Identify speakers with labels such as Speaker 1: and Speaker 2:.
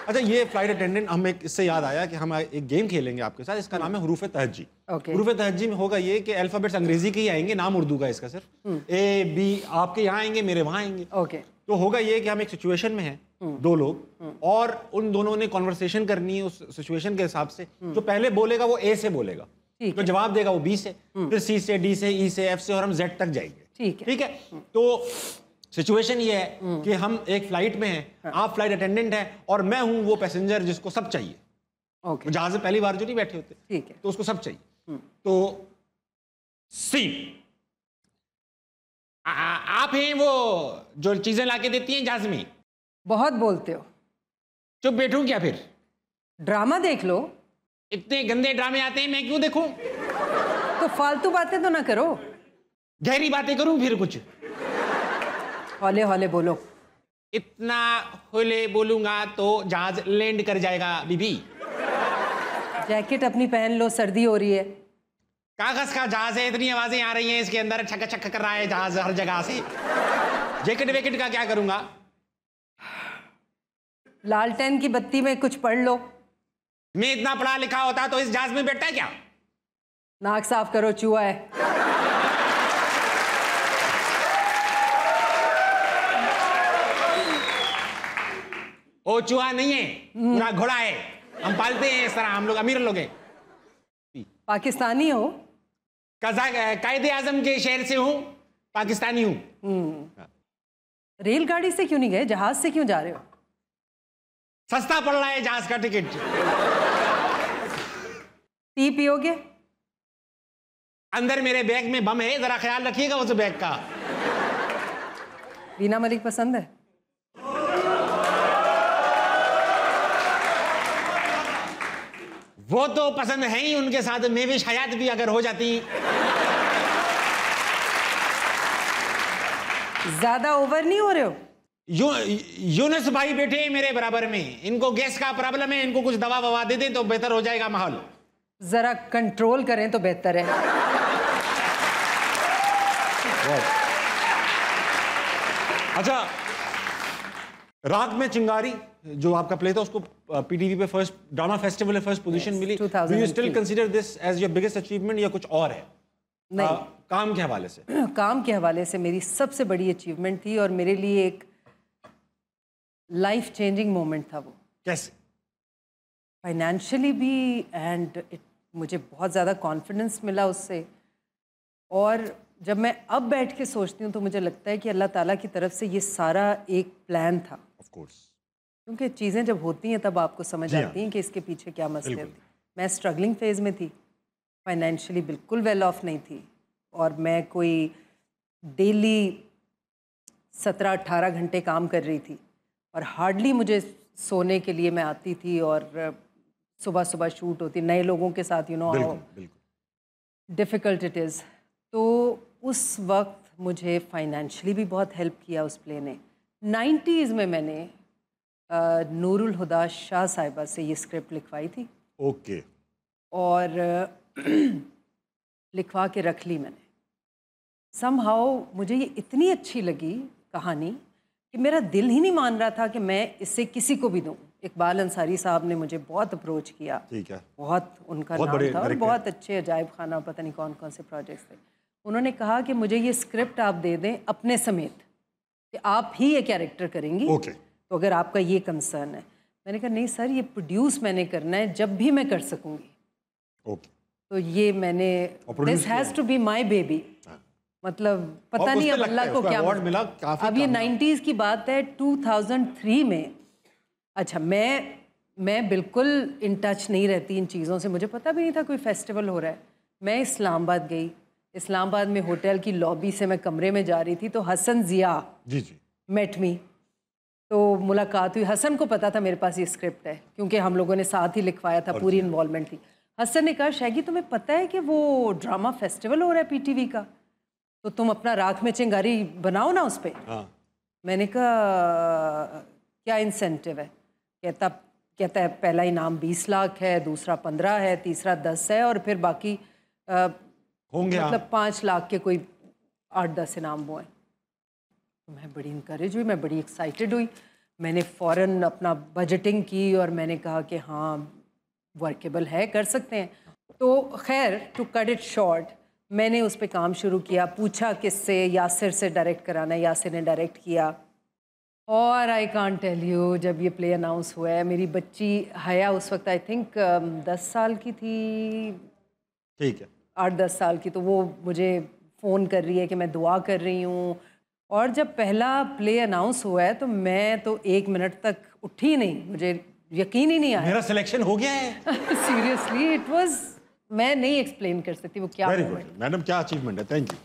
Speaker 1: अच्छा, ये flight attendant, हम एक इससे याद आया कि हम एक गेम खेलेंगे आपके साथ, इसका नाम है हुरूफ तहज्जी। हुरूफ तहज्जी में होगा ये कि अल्फाबेट्स अंग्रेजी के ही आएंगे, नाम उर्दू का इसका सिर्फ। ए बी आपके यहाँ आएंगे, मेरे वहाँ आएंगे। तो होगा ये कि हम एक सिचुएशन में हैं, दो लोग, और उन दोनों ने कॉन्वर्सेशन करनी है उस सिचुएशन के हिसाब से। जो पहले बोलेगा वो ए से बोलेगा, जो जवाब देगा वो बी से, फिर सी से, डी से, ई से, एफ से, और हम जेड तक जाएंगे। ठीक है। तो सिचुएशन ये है कि हम एक फ्लाइट में हैं, आप फ्लाइट अटेंडेंट हैं और मैं हूं वो पैसेंजर जिसको सब चाहिए। जहाज में पहली बार जो नहीं बैठे होते, ठीक है, तो उसको सब चाहिए। तो सी, आप हैं वो जो चीजें लाके देती हैं जहाज में।
Speaker 2: बहुत बोलते हो।
Speaker 1: चुप बैठूं क्या फिर?
Speaker 2: ड्रामा देख लो।
Speaker 1: इतने गंदे ड्रामे आते हैं, मैं क्यों देखूं?
Speaker 2: तो फालतू बातें तो ना करो।
Speaker 1: गहरी बातें करूं फिर कुछ?
Speaker 2: हौले हौले बोलो।
Speaker 1: इतना हौले बोलूंगा तो जहाज लैंड कर जाएगा बीबी।
Speaker 2: जैकेट अपनी पहन लो, सर्दी हो रही है।
Speaker 1: कागज का जहाज है, इतनी आवाजें आ रही हैं इसके अंदर, छक्का छक्का कर रहा है जहाज हर जगह से। जैकेट वैकेट का क्या करूंगा?
Speaker 2: लालटेन की बत्ती में कुछ पढ़ लो।
Speaker 1: मैं इतना पढ़ा लिखा होता तो इस जहाज में बैठता है क्या?
Speaker 2: नाक साफ करो, चूहा है।
Speaker 1: ओ चूहा नहीं है, पूरा घोड़ा है। हम पालते हैं इस तरह, हम लोग अमीर लोग हैं।
Speaker 2: पाकिस्तानी हो?
Speaker 1: कायदे आजम के शहर से हूँ, पाकिस्तानी हूँ।
Speaker 2: रेलगाड़ी से क्यों नहीं गए, जहाज से क्यों जा रहे हो?
Speaker 1: सस्ता पड़ रहा है जहाज का टिकट।
Speaker 2: टी पियोगे?
Speaker 1: अंदर मेरे बैग में बम है, जरा ख्याल रखिएगा उस बैग का।
Speaker 2: वीना मलिक पसंद है?
Speaker 1: वो तो पसंद है ही, उनके साथ मेविश हयात भी अगर हो जाती।
Speaker 2: ज्यादा ओवर नहीं हो रहे हो?
Speaker 1: यूनुस भाई बैठे हैं मेरे बराबर में, इनको गैस का प्रॉब्लम है, इनको कुछ दवा ववा दे दें तो बेहतर हो जाएगा माहौल।
Speaker 2: जरा कंट्रोल करें तो बेहतर है।
Speaker 1: अच्छा, रात में चिंगारी जो आपका प्ले था, उसको पीटीवी पे फर्स्ट ड्रामा फेस्टिवल में फर्स्ट पोजीशन मिली। Do you still consider this as your biggest achievement या कुछ और है?
Speaker 2: नहीं,
Speaker 1: काम के हवाले से?
Speaker 2: काम के हवाले से मेरी सबसे बड़ी अचीवमेंट थी और मेरे लिए एक लाइफ चेंजिंग मोमेंट था वो।
Speaker 1: कैसे?
Speaker 2: फाइनेंशियली भी, एंड मुझे बहुत ज़्यादा कॉन्फिडेंस मिला उससे। और जब मैं अब बैठ के सोचती हूँ तो मुझे लगता है कि अल्लाह ताला की तरफ से ये सारा एक प्लान था।
Speaker 1: ऑफ कोर्स,
Speaker 2: क्योंकि चीज़ें जब होती हैं तब आपको समझ आती हैं कि इसके पीछे क्या मसले थे। मैं स्ट्रगलिंग फेज़ में थी, फाइनेंशियली बिल्कुल वेल ऑफ नहीं थी, और मैं कोई डेली 17-18 घंटे काम कर रही थी, और हार्डली मुझे सोने के लिए मैं आती थी, और सुबह सुबह शूट होती, नए लोगों के साथ, you know how difficult it is. तो उस वक्त मुझे फाइनेंशियली भी बहुत हेल्प किया उस प्ले ने। 90s में मैंने नूरुल हुदा शाह साहिबा से ये स्क्रिप्ट लिखवाई थी।
Speaker 1: ओके।
Speaker 2: और लिखवा के रख ली मैंने। समहाउ मुझे ये इतनी अच्छी लगी कहानी कि मेरा दिल ही नहीं मान रहा था कि मैं इसे किसी को भी दूँ। इकबाल अंसारी साहब ने मुझे बहुत अप्रोच किया।
Speaker 1: ठीक है।
Speaker 2: बहुत उनका नाम था, और बहुत अच्छे अजायब खाना, पता नहीं कौन कौन से प्रोजेक्ट्स थे। उन्होंने कहा कि मुझे ये स्क्रिप्ट आप दे दें अपने समेत, कि आप ही ये कैरेक्टर करेंगी। तो अगर आपका ये कंसर्न है। मैंने कहा नहीं सर, ये प्रोड्यूस मैंने करना है, जब भी मैं कर सकूँगी। तो ये मैंने, this has to be my baby. मतलब पता नहीं अब अल्लाह को क्या मिला। अब ये 90s की बात है, 2003 में। अच्छा, मैं बिल्कुल इन टच नहीं रहती इन चीज़ों से, मुझे पता भी नहीं था कोई फेस्टिवल हो रहा है। मैं इस्लामाबाद गई, इस्लामाबाद में होटल की लॉबी से मैं कमरे में जा रही थी, तो हसन ज़िया मेट मी। तो मुलाकात हुई। हसन को पता था मेरे पास ये स्क्रिप्ट है, क्योंकि हम लोगों ने साथ ही लिखवाया था, पूरी इन्वॉल्वमेंट थी। हसन ने कहा शैगी तुम्हें पता है कि वो ड्रामा फेस्टिवल हो रहा है पीटीवी का, तो तुम अपना राख में चिंगारी बनाओ ना उस पर। मैंने कहा क्या इंसेंटिव है? कहता है पहला इनाम 20 लाख है, दूसरा 15 है, तीसरा 10 है, और फिर बाकी होंगे मतलब 5 लाख के कोई 8-10 इनाम हुए। तो मैं बड़ी इनकरेज हुई, मैं बड़ी एक्साइटेड हुई। मैंने फ़ौरन अपना बजटिंग की और मैंने कहा कि हाँ वर्केबल है, कर सकते हैं। तो खैर टू कट इट शॉर्ट, मैंने उस पर काम शुरू किया, पूछा किससे, यासिर से डायरेक्ट कराना, यासिर ने डायरेक्ट किया। और आई कांट टेल यू, जब ये प्ले अनाउंस हुआ है, मेरी बच्ची हया उस वक्त आई थिंक 10 साल की थी,
Speaker 1: ठीक है,
Speaker 2: 8-10 साल की, तो वो मुझे फ़ोन कर रही है कि मैं दुआ कर रही हूँ। और जब पहला प्ले अनाउंस हुआ है तो मैं तो 1 मिनट तक उठी नहीं, मुझे यकीन ही नहीं आया
Speaker 1: मेरा सिलेक्शन हो गया है।
Speaker 2: सीरियसली इट वाज, मैं नहीं एक्सप्लेन कर सकती वो क्या।
Speaker 1: वेरी गुड मैडम, क्या अचीवमेंट है, थैंक यू।